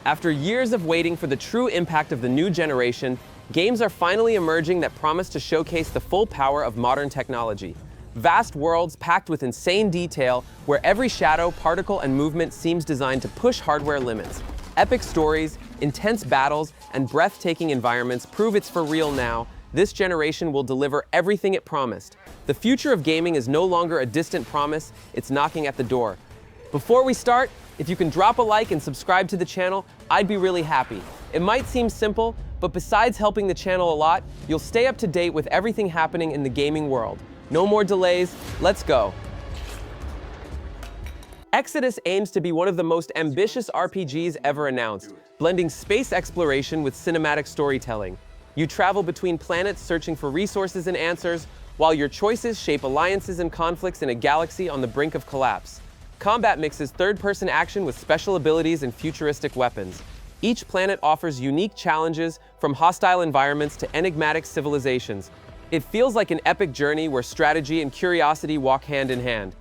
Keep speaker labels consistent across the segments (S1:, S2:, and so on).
S1: After years of waiting for the true impact of the new generation, games are finally emerging that promise to showcase the full power of modern technology. Vast worlds packed with insane detail, where every shadow, particle, and movement seems designed to push hardware limits. Epic stories, intense battles, and breathtaking environments prove it's for real now. This generation will deliver everything it promised. The future of gaming is no longer a distant promise, it's knocking at the door. Before we start, if you can drop a like and subscribe to the channel, I'd be really happy. It might seem simple, but besides helping the channel a lot, you'll stay up to date with everything happening in the gaming world. No more delays, let's go. Exodus aims to be one of the most ambitious RPGs ever announced, blending space exploration with cinematic storytelling. You travel between planets searching for resources and answers, while your choices shape alliances and conflicts in a galaxy on the brink of collapse. Combat mixes third-person action with special abilities and futuristic weapons. Each planet offers unique challenges, from hostile environments to enigmatic civilizations. It feels like an epic journey where strategy and curiosity walk hand in hand.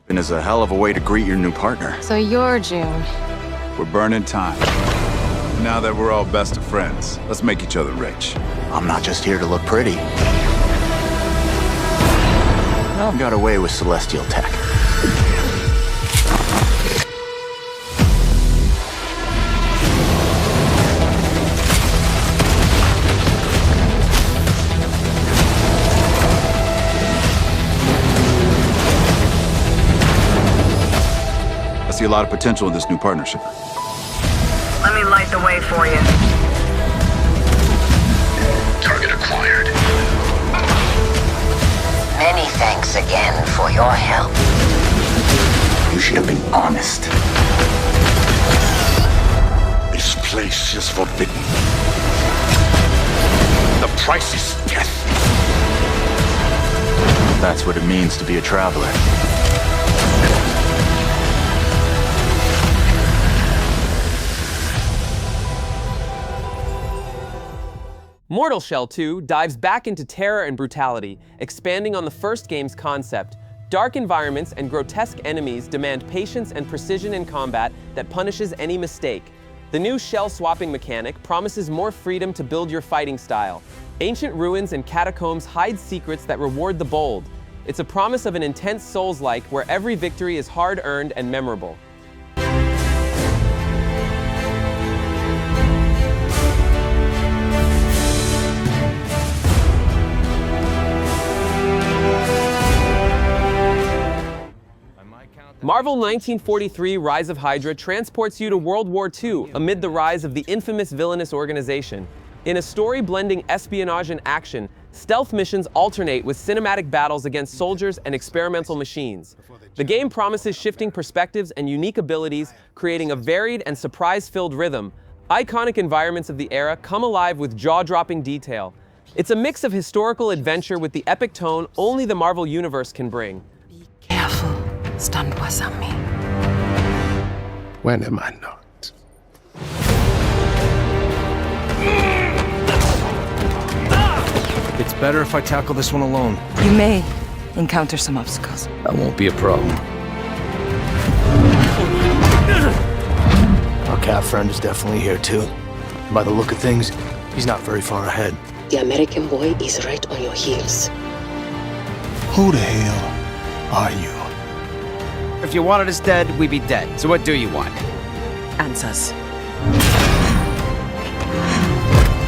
S2: And is a hell of a way to greet your new partner.
S3: So you're June.
S2: We're burning time. Now that we're all best of friends, let's make each other rich.
S4: I'm not just here to look pretty. I've got away with celestial tech.
S2: I see a lot of potential in this new partnership.
S5: Let me light the way for you.
S6: Target acquired.
S7: Many thanks again for your help.
S4: You should have been honest.
S6: This place is forbidden. The price is death.
S4: That's what it means to be a traveler.
S1: Mortal Shell 2 dives back into terror and brutality, expanding on the first game's concept. Dark environments and grotesque enemies demand patience and precision in combat that punishes any mistake. The new shell-swapping mechanic promises more freedom to build your fighting style. Ancient ruins and catacombs hide secrets that reward the bold. It's a promise of an intense Souls-like where every victory is hard-earned and memorable. Marvel 1943 Rise of Hydra transports you to World War II amid the rise of the infamous villainous organization. In a story blending espionage and action, stealth missions alternate with cinematic battles against soldiers and experimental machines. The game promises shifting perspectives and unique abilities, creating a varied and surprise-filled rhythm. Iconic environments of the era come alive with jaw-dropping detail. It's a mix of historical adventure with the epic tone only the Marvel Universe can bring.
S3: Careful. Stun was on me.
S6: When am I not?
S8: It's better if I tackle this one alone.
S3: You may encounter some obstacles.
S8: That won't be a problem.
S9: Our cat friend is definitely here too. By the look of things, he's not very far ahead.
S7: The American boy is right on your heels.
S9: Who the hell are you?
S8: If you wanted us dead, we'd be dead. So what do you want?
S3: Answers.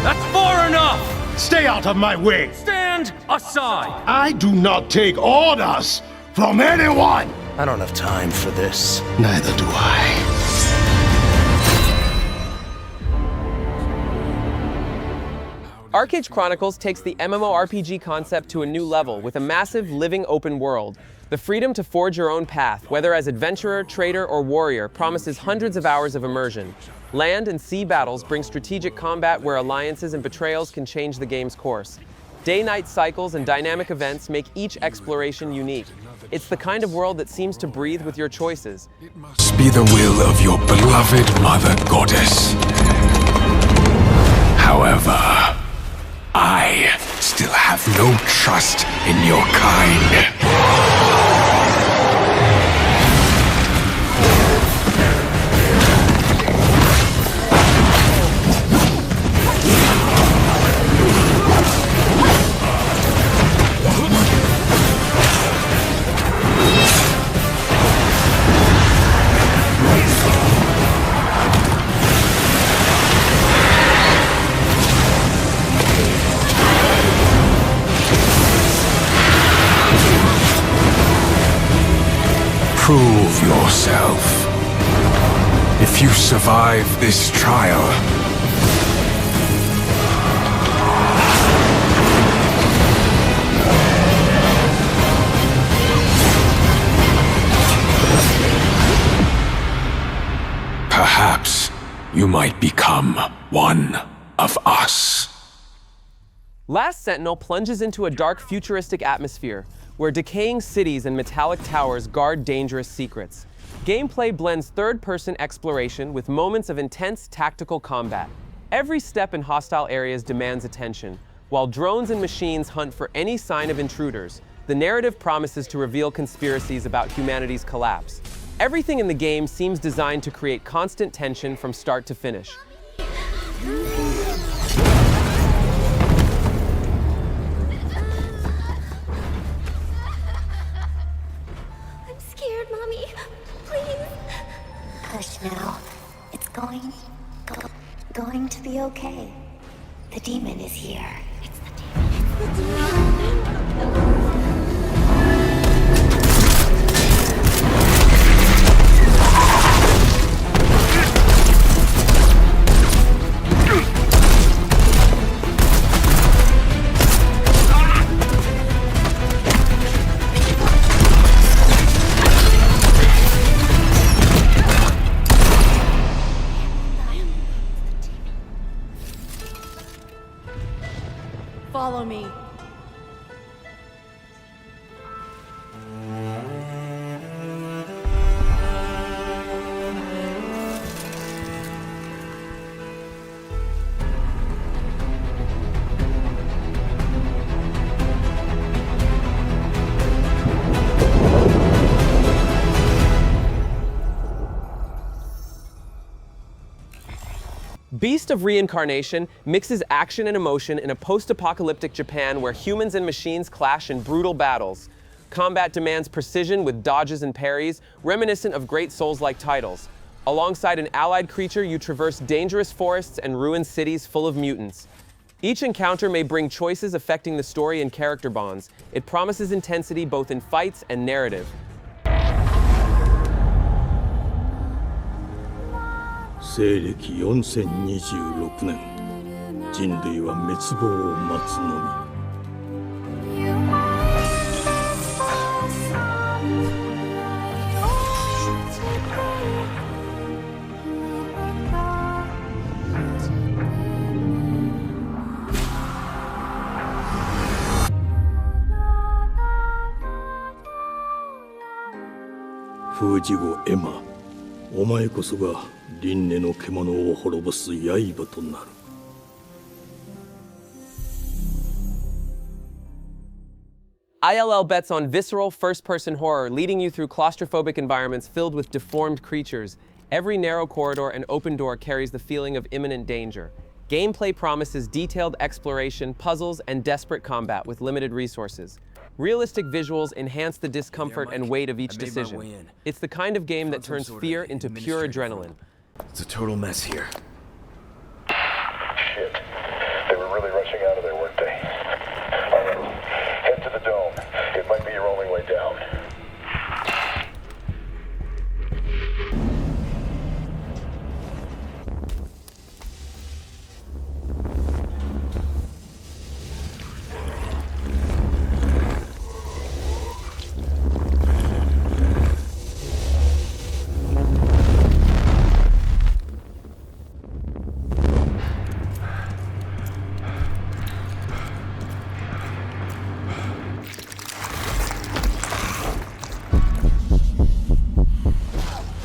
S8: That's far enough!
S6: Stay out of my way!
S8: Stand aside!
S6: I do not take orders from anyone!
S9: I don't have time for this.
S6: Neither do I.
S1: ArcheAge Chronicles takes the MMORPG concept to a new level with a massive, living open world. The freedom to forge your own path, whether as adventurer, trader, or warrior, promises hundreds of hours of immersion. Land and sea battles bring strategic combat where alliances and betrayals can change the game's course. Day-night cycles and dynamic events make each exploration unique. It's the kind of world that seems to breathe with your choices.
S6: It must be the will of your beloved Mother Goddess. However, I still have no trust in your kind. yourself. If you survive this trial, perhaps you might become one of us.
S1: Last Sentinel plunges into a dark futuristic atmosphere where decaying cities and metallic towers guard dangerous secrets. Gameplay blends third-person exploration with moments of intense tactical combat. Every step in hostile areas demands attention, while drones and machines hunt for any sign of intruders. The narrative promises to reveal conspiracies about humanity's collapse. Everything in the game seems designed to create constant tension from start to finish.
S10: I'm scared, Mommy. Please. Hush now. It's going to be okay. The demon is here. It's the demon. It's the demon.
S11: Follow me.
S1: Beast of Reincarnation mixes action and emotion in a post-apocalyptic Japan where humans and machines clash in brutal battles. Combat demands precision with dodges and parries, reminiscent of great Souls-like titles. Alongside an allied creature, you traverse dangerous forests and ruined cities full of mutants. Each encounter may bring choices affecting the story and character bonds. It promises intensity both in fights and narrative.
S12: 西暦4026年、人類は滅亡を待つのみ。封じ子エマ、お前こそが輪廻の獣を滅ぼす刃となる。
S1: ILL bets on visceral first-person horror, leading you through claustrophobic environments filled with deformed creatures. Every narrow corridor and open door carries the feeling of imminent danger. Gameplay promises detailed exploration, puzzles, and desperate combat with limited resources. Realistic visuals enhance the discomfort and weight of each decision. It's the kind of game that turns fear into pure adrenaline.
S13: It's a total mess here.
S14: Shit. They were really rushing out of there, weren't they? All right. Head to the dome. It might be your only way down.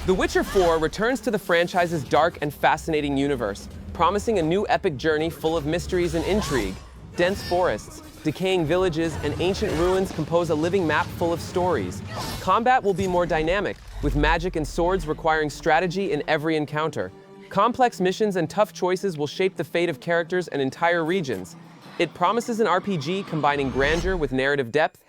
S1: The Witcher 4 returns to the franchise's dark and fascinating universe, promising a new epic journey full of mysteries and intrigue. Dense forests, decaying villages, and ancient ruins compose a living map full of stories. Combat will be more dynamic, with magic and swords requiring strategy in every encounter. Complex missions and tough choices will shape the fate of characters and entire regions. It promises an RPG combining grandeur with narrative depth.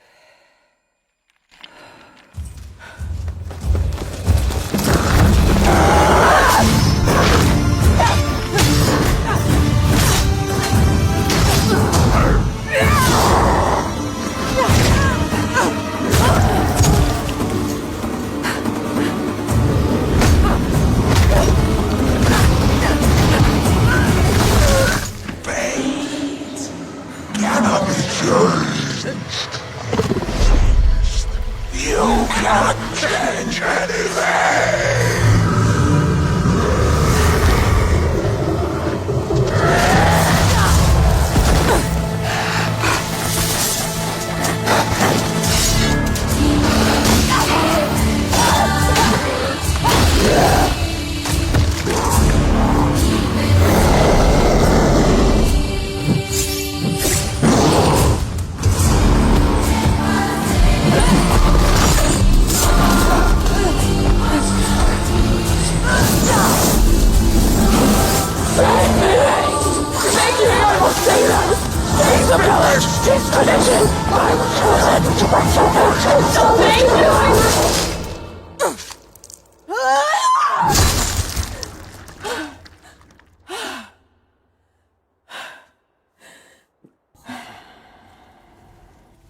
S15: Sailors! Save the village! Disconnection! I'm chosen to retribution! So make you!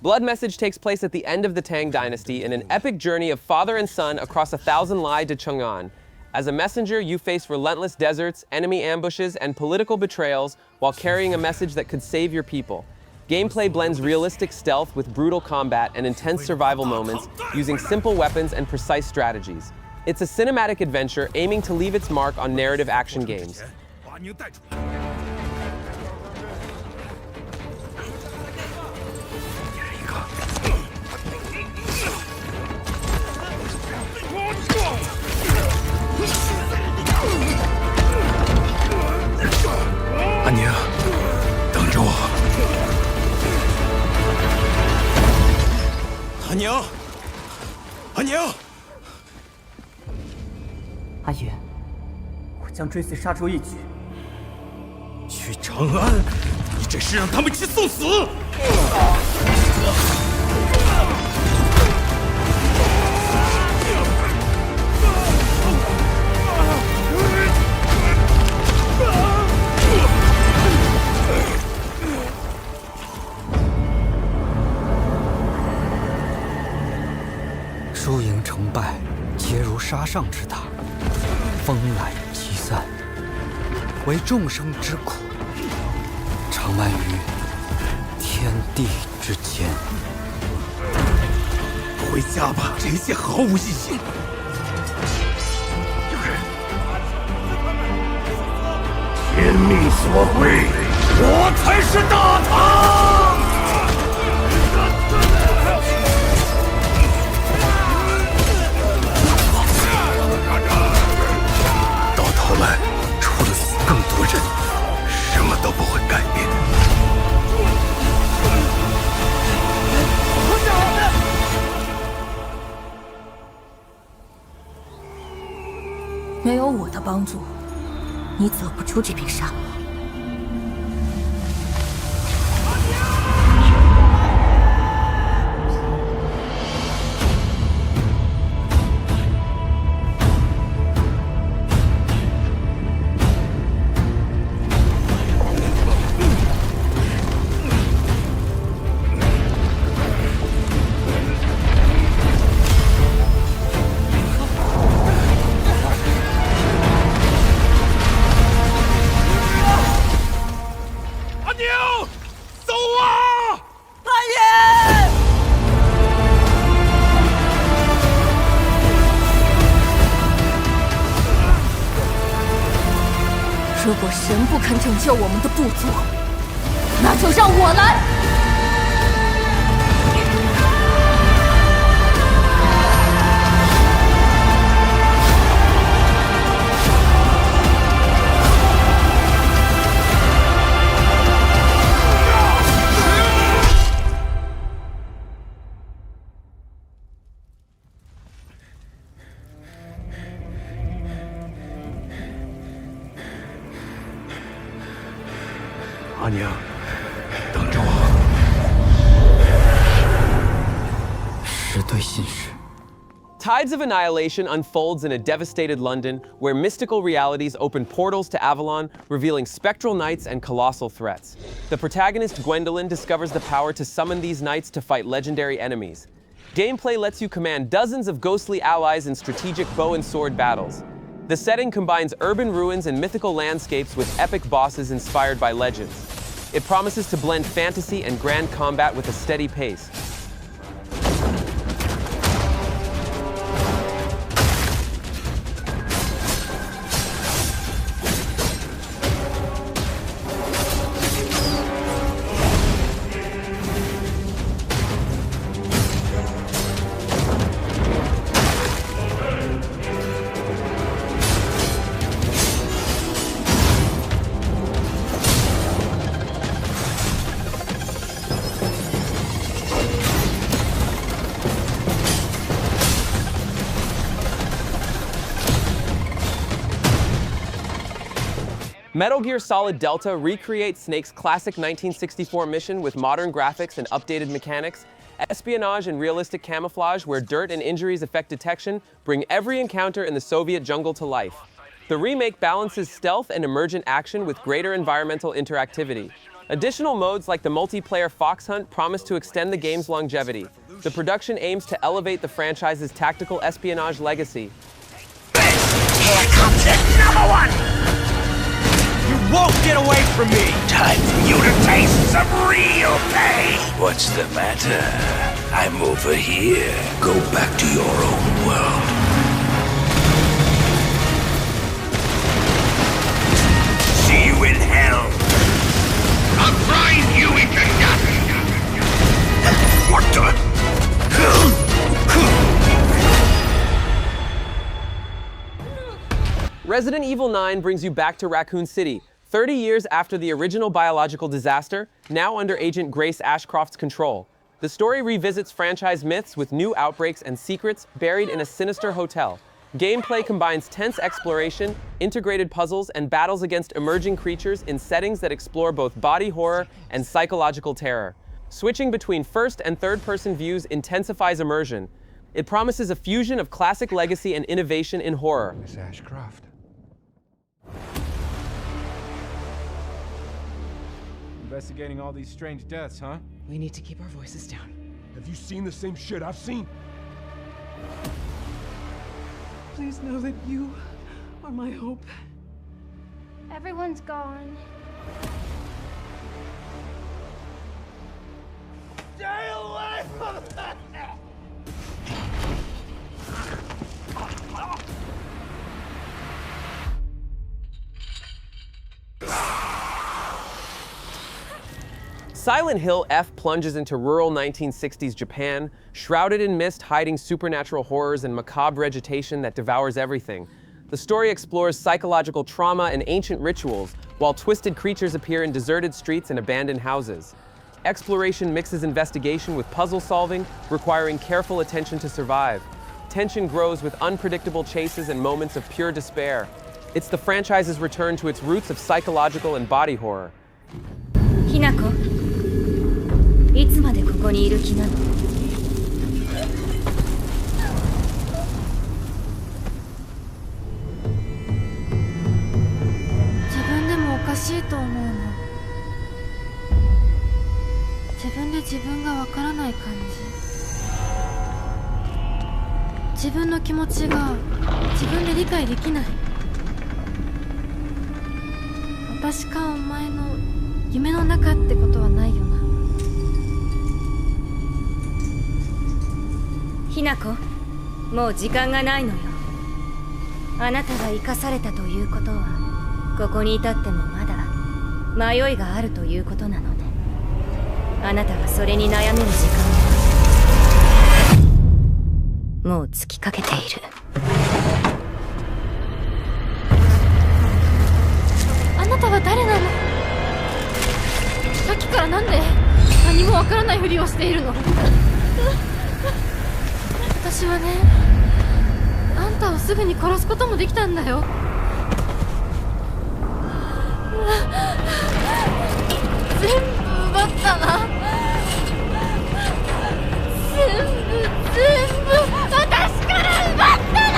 S1: Blood Message takes place at the end of the Tang Dynasty in an epic journey of father and son across 1,000 Li to Chang'an. As a messenger, you face relentless deserts, enemy ambushes, and political betrayals while carrying a message that could save your people. Gameplay blends realistic stealth with brutal combat and intense survival moments using simple weapons and precise strategies. It's a cinematic adventure aiming to leave its mark on narrative action games.
S6: 安宁，等着我。
S9: 安宁，安宁，
S16: 阿云，我将追随杀出一举。
S9: 去长安，你这是让他们去送死！
S16: 输赢成败，皆如沙上之大，风来即散。为众生之苦，长漫于天地之间。
S9: 回家吧，这一切毫无意义。有人，天命所归，我才是大唐。 我们除了死更多人，什么都不会改变。
S17: 没有我的帮助，你走不出这片沙漠。 如果神不肯拯救我们的部族，那就让我来。
S9: 阿宁，等着我。
S16: 是对信使。
S1: Tides of Annihilation unfolds in a devastated London where mystical realities open portals to Avalon, revealing spectral knights and colossal threats. The protagonist Gwendolyn discovers the power to summon these knights to fight legendary enemies. Gameplay lets you command dozens of ghostly allies in strategic bow and sword battles. The setting combines urban ruins and mythical landscapes with epic bosses inspired by legends. It promises to blend fantasy and grand combat with a steady pace. Metal Gear Solid Delta recreates Snake's classic 1964 mission with modern graphics and updated mechanics. Espionage and realistic camouflage where dirt and injuries affect detection bring every encounter in the Soviet jungle to life. The remake balances stealth and emergent action with greater environmental interactivity. Additional modes like the multiplayer Fox Hunt promise to extend the game's longevity. The production aims to elevate the franchise's tactical espionage legacy.
S15: Here comes it, #1!
S8: You won't get away from me!
S15: Time for you to taste some real pain!
S9: What's the matter? I'm over here. Go back to your own world.
S15: See you in hell! I'll grind you into dust! What the?
S1: Resident Evil 9 brings you back to Raccoon City, 30 years after the original biological disaster, now under Agent Grace Ashcroft's control. The story revisits franchise myths with new outbreaks and secrets buried in a sinister hotel. Gameplay combines tense exploration, integrated puzzles, and battles against emerging creatures in settings that explore both body horror and psychological terror. Switching between first and third-person views intensifies immersion. It promises a fusion of classic legacy and innovation in horror.
S18: Miss Ashcroft.
S19: Investigating all these strange deaths, huh?
S20: We need to keep our voices down.
S18: Have you seen the same shit I've seen?
S11: Please know that you are my hope.
S10: Everyone's gone.
S15: Stay away from that!
S1: Silent Hill F plunges into rural 1960s Japan, shrouded in mist hiding supernatural horrors and macabre vegetation that devours everything. The story explores psychological trauma and ancient rituals, while twisted creatures appear in deserted streets and abandoned houses. Exploration mixes investigation with puzzle solving, requiring careful attention to survive. Tension grows with unpredictable chases and moments of pure despair. It's the franchise's return to its roots of psychological and body horror.
S17: Hinako, いつまでここにいる気なの?
S11: 自分でもおかしいと思うの。自分で自分がわからない感じ。自分の気持ちが自分で理解できない。私かお前の夢の中ってことはないよな。
S17: ひなこ、もう時間がないのよ。あなたが生かされたということは、ここに至ってもまだ迷いがあるということなのね。あなたがそれに悩める時間はもう尽きかけている。
S11: あなたは誰なの？さっきからなんで何もわからないふりをしているの？私はね、あんたをすぐに殺すこともできたんだよ。全部奪ったな。全部私から奪ったな。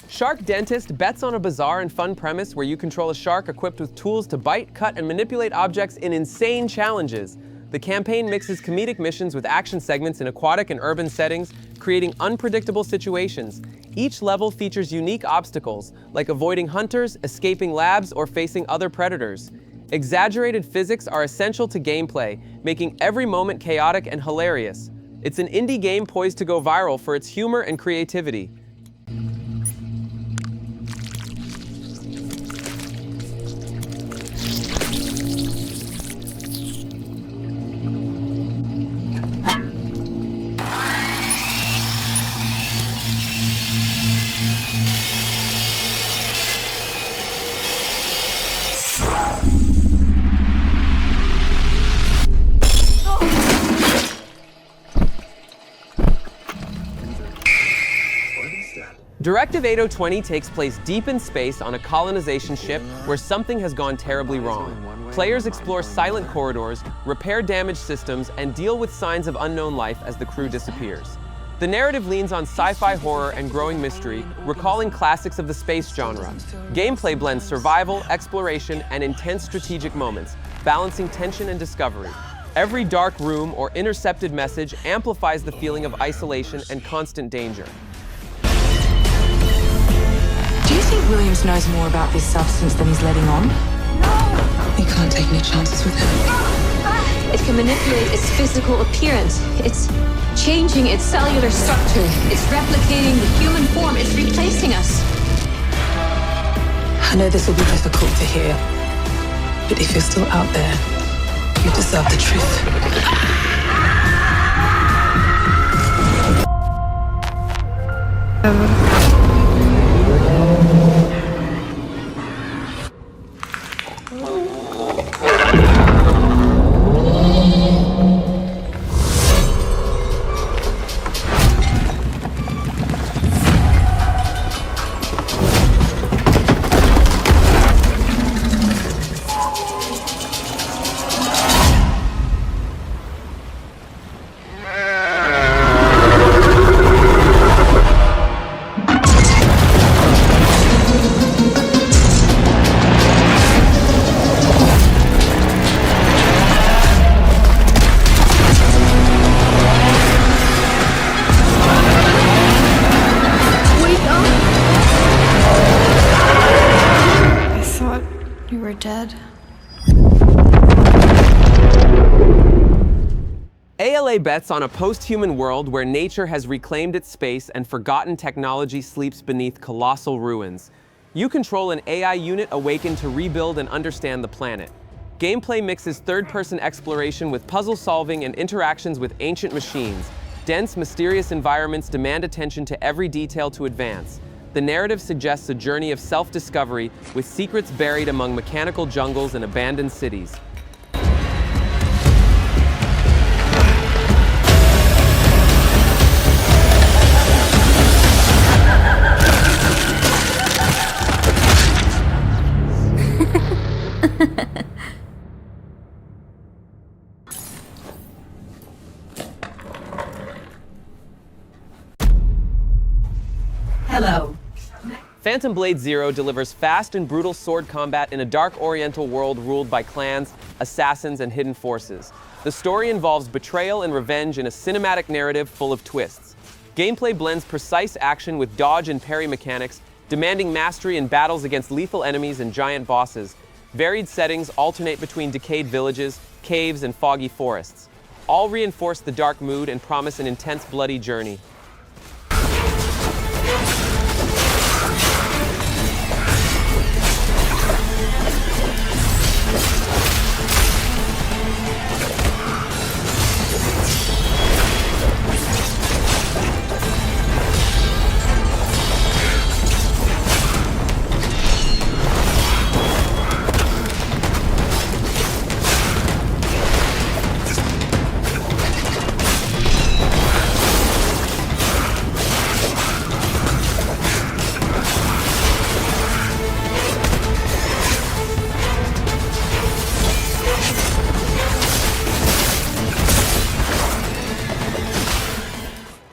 S1: Shark Dentist bets on a bizarre and fun premise where you control a shark equipped with tools to bite, cut, and manipulate objects in insane challenges. The campaign mixes comedic missions with action segments in aquatic and urban settings, creating unpredictable situations. Each level features unique obstacles, like avoiding hunters, escaping labs, or facing other predators. Exaggerated physics are essential to gameplay, making every moment chaotic and hilarious. It's an indie game poised to go viral for its humor and creativity. Directive 8020 takes place deep in space on a colonization ship where something has gone terribly wrong. Players explore silent corridors, repair damaged systems, and deal with signs of unknown life as the crew disappears. The narrative leans on sci-fi horror and growing mystery, recalling classics of the space genre. Gameplay blends survival, exploration, and intense strategic moments, balancing tension and discovery. Every dark room or intercepted message amplifies the feeling of isolation and constant danger.
S3: Do you think Williams knows more about this substance than he's letting on? No! We can't take any chances with him.
S21: It can manipulate its physical appearance. It's changing its cellular structure. It's replicating the human form. It's replacing us.
S3: I know this will be difficult to hear, but if you're still out there, you deserve the truth.
S1: AILA bets on a post-human world where nature has reclaimed its space and forgotten technology sleeps beneath colossal ruins. You control an AI unit awakened to rebuild and understand the planet. Gameplay mixes third-person exploration with puzzle solving and interactions with ancient machines. Dense, mysterious environments demand attention to every detail to advance. The narrative suggests a journey of self-discovery with secrets buried among mechanical jungles and abandoned cities.
S3: Hello.
S1: Phantom Blade Zero delivers fast and brutal sword combat in a dark oriental world ruled by clans, assassins, and hidden forces. The story involves betrayal and revenge in a cinematic narrative full of twists. Gameplay blends precise action with dodge and parry mechanics, demanding mastery in battles against lethal enemies and giant bosses. Varied settings alternate between decayed villages, caves, and foggy forests. All reinforce the dark mood and promise an intense, bloody journey.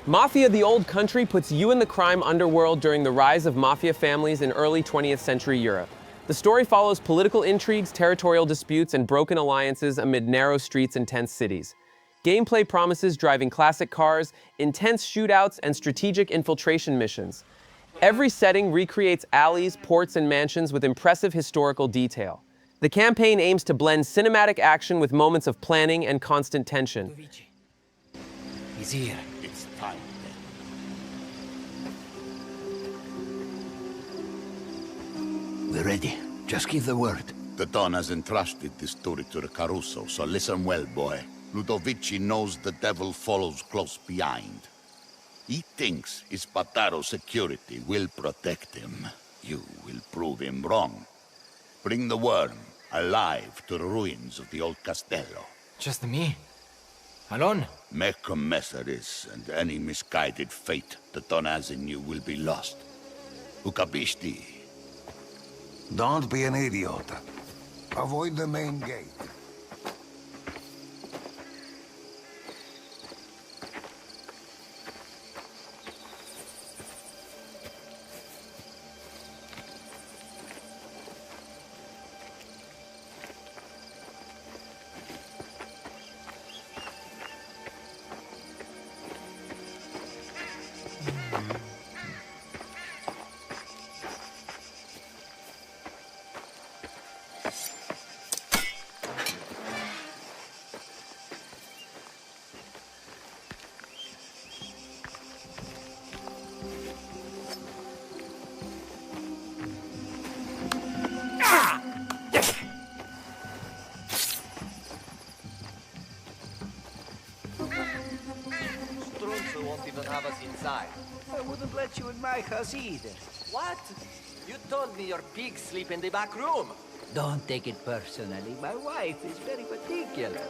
S1: Mafia: The Old Country puts you in the crime underworld during the rise of mafia families in early 20th century Europe. The story follows political intrigues, territorial disputes, and broken alliances amid narrow streets and tense cities. Gameplay promises driving classic cars, intense shootouts, and strategic infiltration missions. Every setting recreates alleys, ports, and mansions with impressive historical detail. The campaign aims to blend cinematic action with moments of planning and constant tension.
S9: He's here.
S14: It's time then.
S9: We're ready. Just give the word.
S14: The Don has entrusted this story to the Caruso, so listen well, boy. Ludovici knows the devil follows close behind. He thinks Ispataro's security will protect him. You will prove him wrong. Bring the worm alive to the ruins of the old Castello.
S22: Just me? Alone?
S14: Make a mess of this, and any misguided fate the Don has in you will be lost. Ukapisti.
S9: Don't be an idiot. Avoid the main gate.
S2: Won't even have us inside.
S5: I wouldn't let you in my house either.
S2: What? You told me your pigs sleep in the back room.
S5: Don't take it personally. My wife is very particular.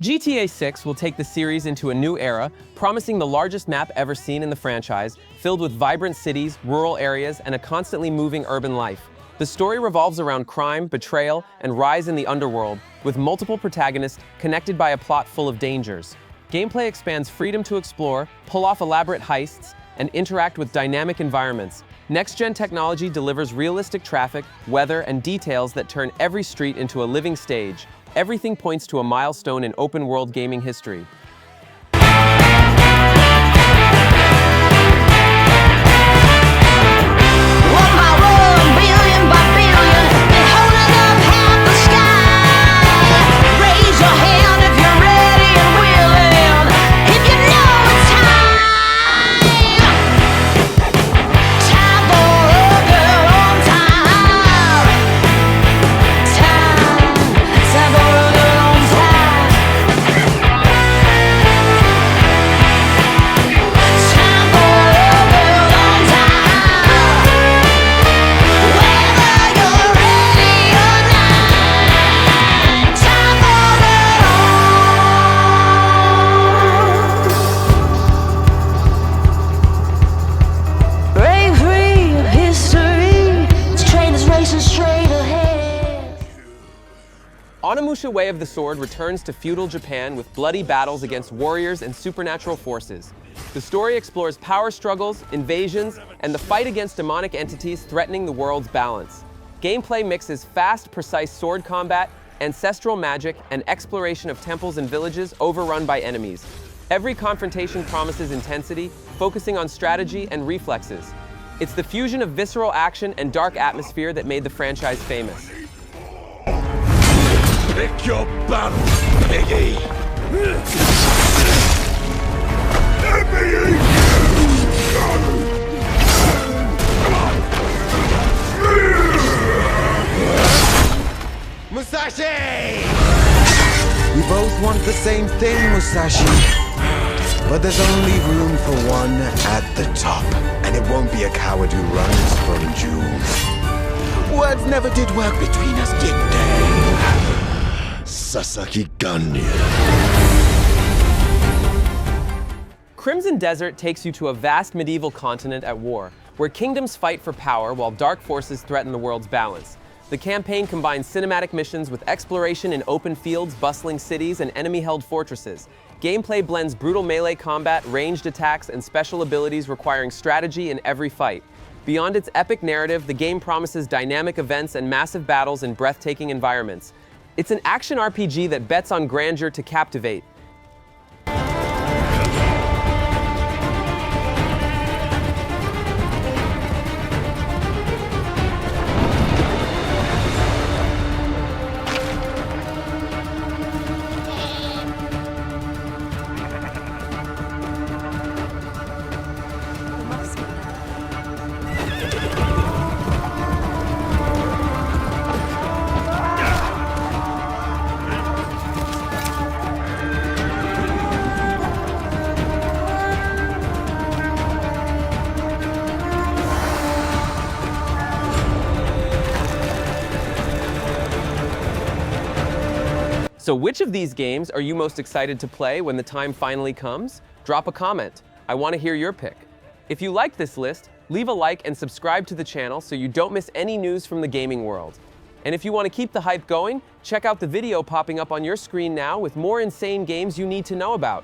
S1: GTA 6 will take the series into a new era, promising the largest map ever seen in the franchise, filled with vibrant cities, rural areas, and a constantly moving urban life. The story revolves around crime, betrayal, and rise in the underworld, with multiple protagonists connected by a plot full of dangers. Gameplay expands freedom to explore, pull off elaborate heists, and interact with dynamic environments. Next-gen technology delivers realistic traffic, weather, and details that turn every street into a living stage. Everything points to a milestone in open-world gaming history. Onimusha Way of the Sword returns to feudal Japan with bloody battles against warriors and supernatural forces. The story explores power struggles, invasions, and the fight against demonic entities threatening the world's balance. Gameplay mixes fast, precise sword combat, ancestral magic, and exploration of temples and villages overrun by enemies. Every confrontation promises intensity, focusing on strategy and reflexes. It's the fusion of visceral action and dark atmosphere that made the franchise famous.
S9: Pick your battles, piggy!
S23: Musashi! We both want the same thing, Musashi. But there's only room for one at the top. And it won't be a coward who runs from jewels. Words never did work between us, did they? Sasaki Ganyu.
S1: Crimson Desert takes you to a vast medieval continent at war, where kingdoms fight for power while dark forces threaten the world's balance. The campaign combines cinematic missions with exploration in open fields, bustling cities, and enemy-held fortresses. Gameplay blends brutal melee combat, ranged attacks, and special abilities requiring strategy in every fight. Beyond its epic narrative, the game promises dynamic events and massive battles in breathtaking environments. It's an action RPG that bets on grandeur to captivate. So which of these games are you most excited to play when the time finally comes? Drop a comment. I want to hear your pick. If you like this list, leave a like and subscribe to the channel so you don't miss any news from the gaming world. And if you want to keep the hype going, check out the video popping up on your screen now with more insane games you need to know about.